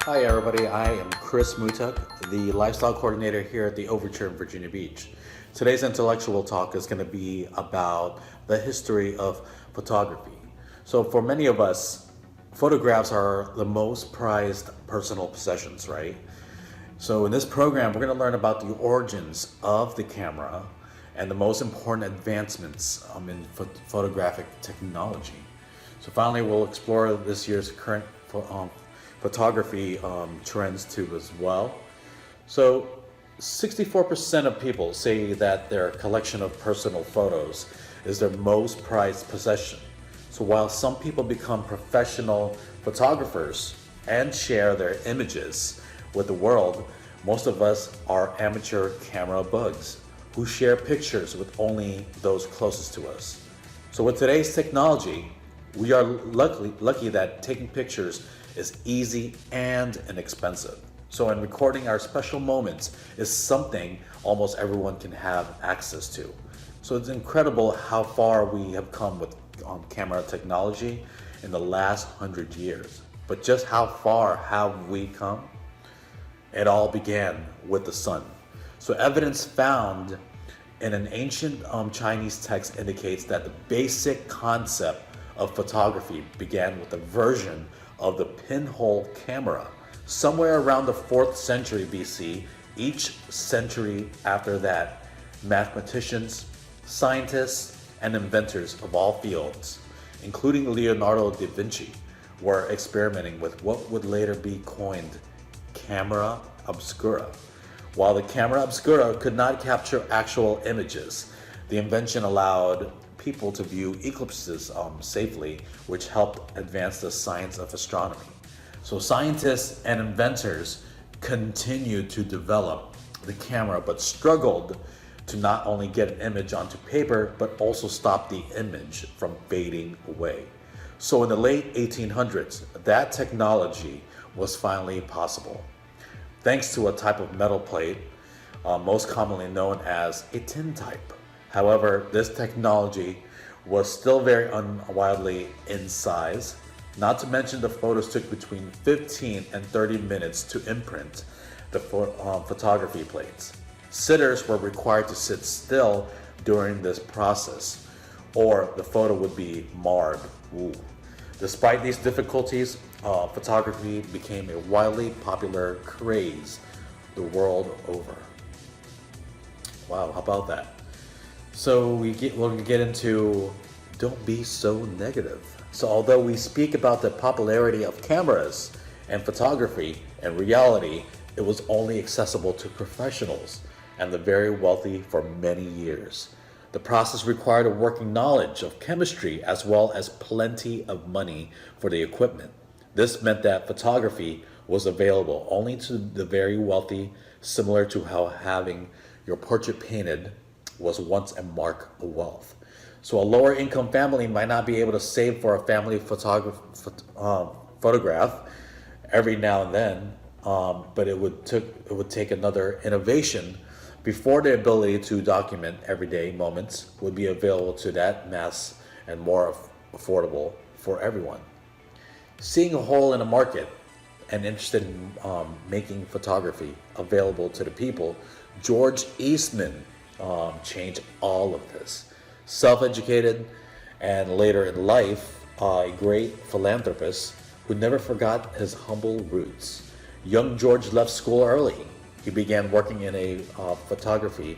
Hi everybody, I am Chris Mutuk, the lifestyle coordinator here at the Overture in Virginia Beach. Today's intellectual talk is going to be about the history of photography. So for many of us, photographs are the most prized personal possessions, right? So in this program, we're going to learn about the origins of the camera and the most important advancements in photographic technology. So finally, we'll explore this year's current photography trends too as well. So 64% of people say that their collection of personal photos is their most prized possession. So while some people become professional photographers and share their images with the world, most of us are amateur camera bugs who share pictures with only those closest to us. So with today's technology, we are lucky that taking pictures is easy and inexpensive. So in recording our special moments is something almost everyone can have access to. So it's incredible how far we have come with camera technology in the last 100 years. But just how far have we come? It all began with the sun. So evidence found in an ancient Chinese text indicates that the basic concept of photography began with a version of the pinhole camera somewhere around the 4th century BC. Each century after that, mathematicians, scientists, and inventors of all fields, including Leonardo da Vinci, were experimenting with what would later be coined camera obscura. While the camera obscura could not capture actual images, the invention allowed people to view eclipses safely, which helped advance the science of astronomy. So scientists and inventors continued to develop the camera, but struggled to not only get an image onto paper, but also stop the image from fading away. So in the late 1800s, that technology was finally possible, thanks to a type of metal plate, most commonly known as a tintype. However, this technology was still very unwieldy in size. Not to mention the photos took between 15 and 30 minutes to imprint the photography plates. Sitters were required to sit still during this process, or the photo would be marred. Ooh. Despite these difficulties, photography became a widely popular craze the world over. Wow, how about that? So we'll get into don't be so negative. So although we speak about the popularity of cameras and photography, in reality, it was only accessible to professionals and the very wealthy for many years. The process required a working knowledge of chemistry as well as plenty of money for the equipment. This meant that photography was available only to the very wealthy, similar to how having your portrait painted was once a mark of wealth. So a lower income family might not be able to save for a family photograph every now and then, but it would take another innovation before the ability to document everyday moments would be available to that mass and more affordable for everyone. Seeing a hole in the market and interested in making photography available to the people, George Eastman changed all of this. Self-educated and later in life, a great philanthropist who never forgot his humble roots. Young George left school early. He began working in a photography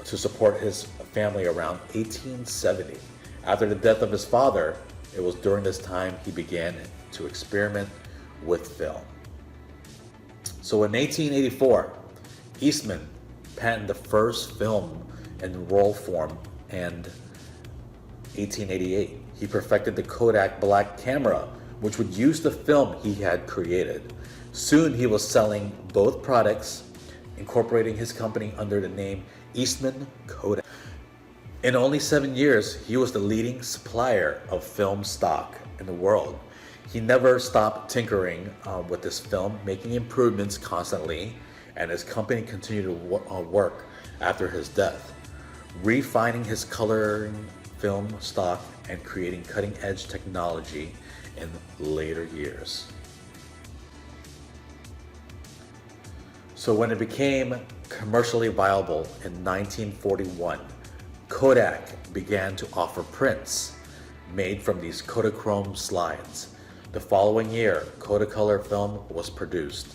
to support his family around 1870. After the death of his father, it was during this time he began to experiment with film. So in 1884, Eastman patented the first film in roll form, and 1888, he perfected the Kodak black camera, which would use the film he had created. Soon he was selling both products, incorporating his company under the name Eastman Kodak. In only 7 years, he was the leading supplier of film stock in the world. He never stopped tinkering with this film, making improvements constantly, and his company continued to work after his death, refining his coloring film stock and creating cutting-edge technology in later years. So when it became commercially viable in 1941, Kodak began to offer prints made from these Kodachrome slides. The following year, Kodacolor film was produced,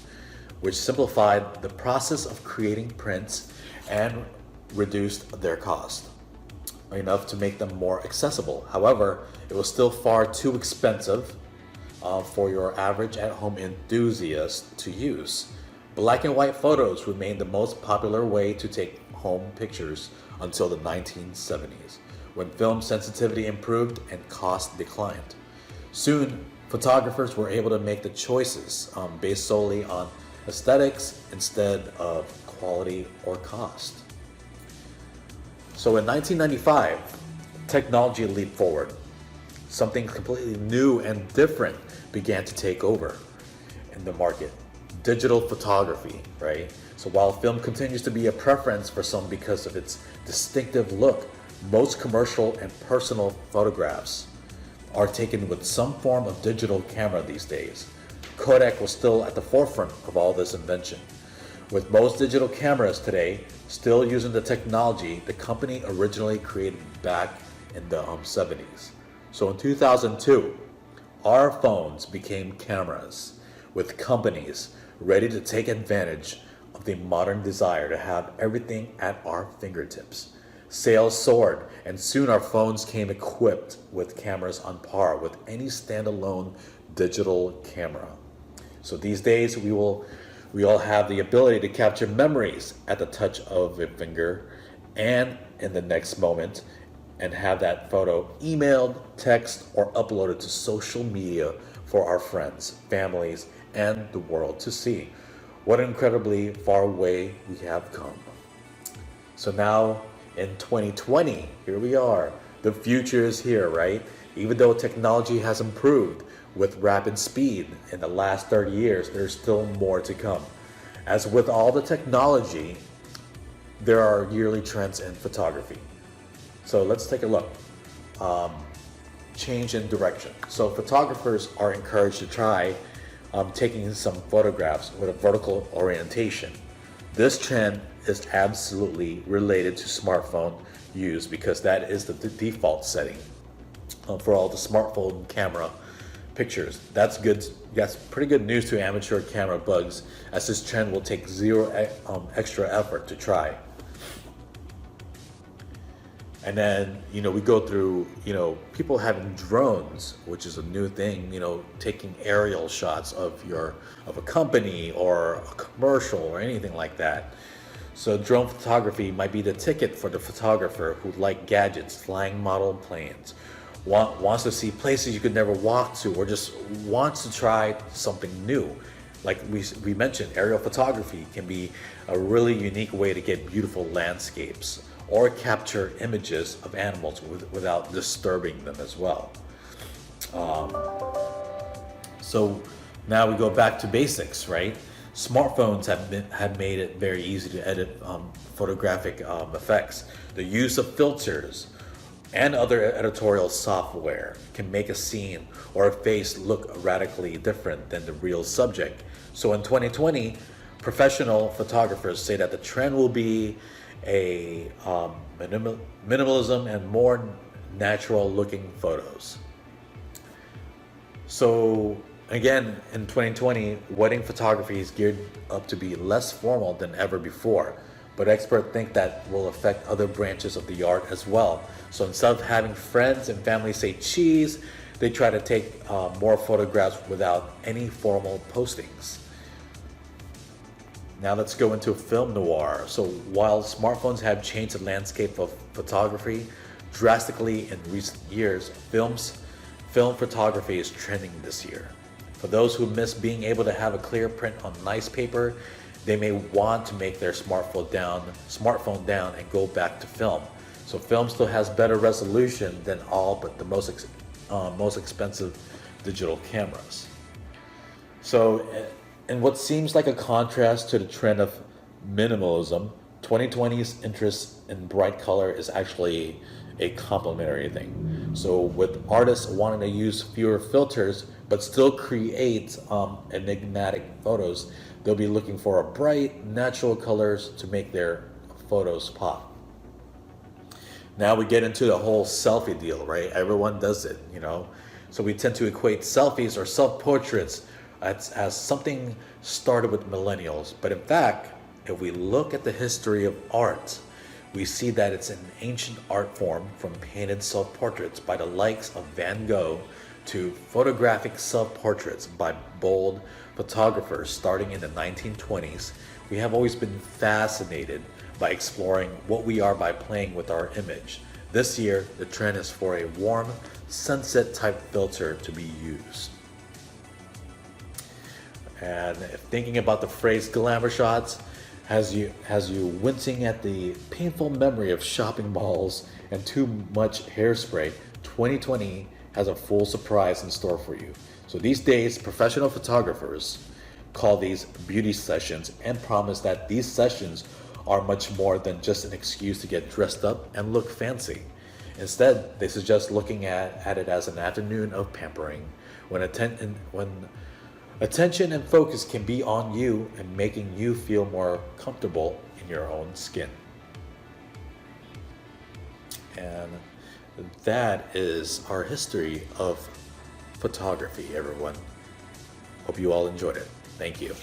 which simplified the process of creating prints and reduced their cost enough to make them more accessible. However, it was still far too expensive for your average at-home enthusiast to use. Black and white photos remained the most popular way to take home pictures until the 1970s, when film sensitivity improved and cost declined. Soon, photographers were able to make the choices based solely on aesthetics instead of quality or cost. So in 1995, technology leaped forward. Something completely new and different began to take over in the market. Digital photography, right? So while film continues to be a preference for some because of its distinctive look, most commercial and personal photographs are taken with some form of digital camera these days. Kodak was still at the forefront of all this invention. With most digital cameras today still using the technology the company originally created back in the 70s. So in 2002, our phones became cameras, with companies ready to take advantage of the modern desire to have everything at our fingertips. Sales soared, and soon our phones came equipped with cameras on par with any standalone digital camera. So these days, we all have the ability to capture memories at the touch of a finger and in the next moment, and have that photo emailed, text, or uploaded to social media for our friends, families, and the world to see. What an incredibly far way we have come. So now in 2020, here we are. The future is here, right? Even though technology has improved with rapid speed in the last 30 years, there's still more to come. As with all the technology, there are yearly trends in photography. So let's take a look. Change in direction. So photographers are encouraged to try taking some photographs with a vertical orientation. This trend is absolutely related to smartphone use because that is the default setting for all the smartphone camera pictures. That's good. That's pretty good news to amateur camera bugs, as this trend will take zero extra effort to try. And then, we go through, people having drones, which is a new thing, taking aerial shots of a company or a commercial or anything like that. So drone photography might be the ticket for the photographer who like gadgets, flying model planes, wants to see places you could never walk to, or just wants to try something new. Like we mentioned, aerial photography can be a really unique way to get beautiful landscapes or capture images of animals without disturbing them as well. So now we go back to basics, right? Smartphones have made it very easy to edit photographic effects. The use of filters and other editorial software can make a scene or a face look radically different than the real subject. So in 2020, professional photographers say that the trend will be a minimalism and more natural looking photos. So again, in 2020, wedding photography is geared up to be less formal than ever before, but experts think that will affect other branches of the art as well. So instead of having friends and family say cheese, they try to take more photographs without any formal postings. Now let's go into film noir. So while smartphones have changed the landscape of photography drastically in recent years, film photography is trending this year. For those who miss being able to have a clear print on nice paper, they may want to make their smartphone down and go back to film. So film still has better resolution than all but the most expensive digital cameras. So, in what seems like a contrast to the trend of minimalism, 2020's interest in bright color is actually a complementary thing. So with artists wanting to use fewer filters but still create enigmatic photos, they'll be looking for a bright, natural colors to make their photos pop. Now we get into the whole selfie deal, right? Everyone does it, you know. So we tend to equate selfies or self-portraits as something started with millennials. But in fact, if we look at the history of art, we see that it's an ancient art form, from painted self-portraits by the likes of Van Gogh to photographic self-portraits by bold photographers starting in the 1920s. We have always been fascinated by exploring what we are by playing with our image. This year, the trend is for a warm sunset type filter to be used. And if thinking about the phrase glamour shots has you wincing at the painful memory of shopping malls and too much hairspray, 2020 has a full surprise in store for you. So these days, professional photographers call these beauty sessions and promise that these sessions are much more than just an excuse to get dressed up and look fancy. Instead, they suggest looking at it as an afternoon of pampering, when attention and focus can be on you and making you feel more comfortable in your own skin. And that is our history of photography, everyone. Hope you all enjoyed it. Thank you.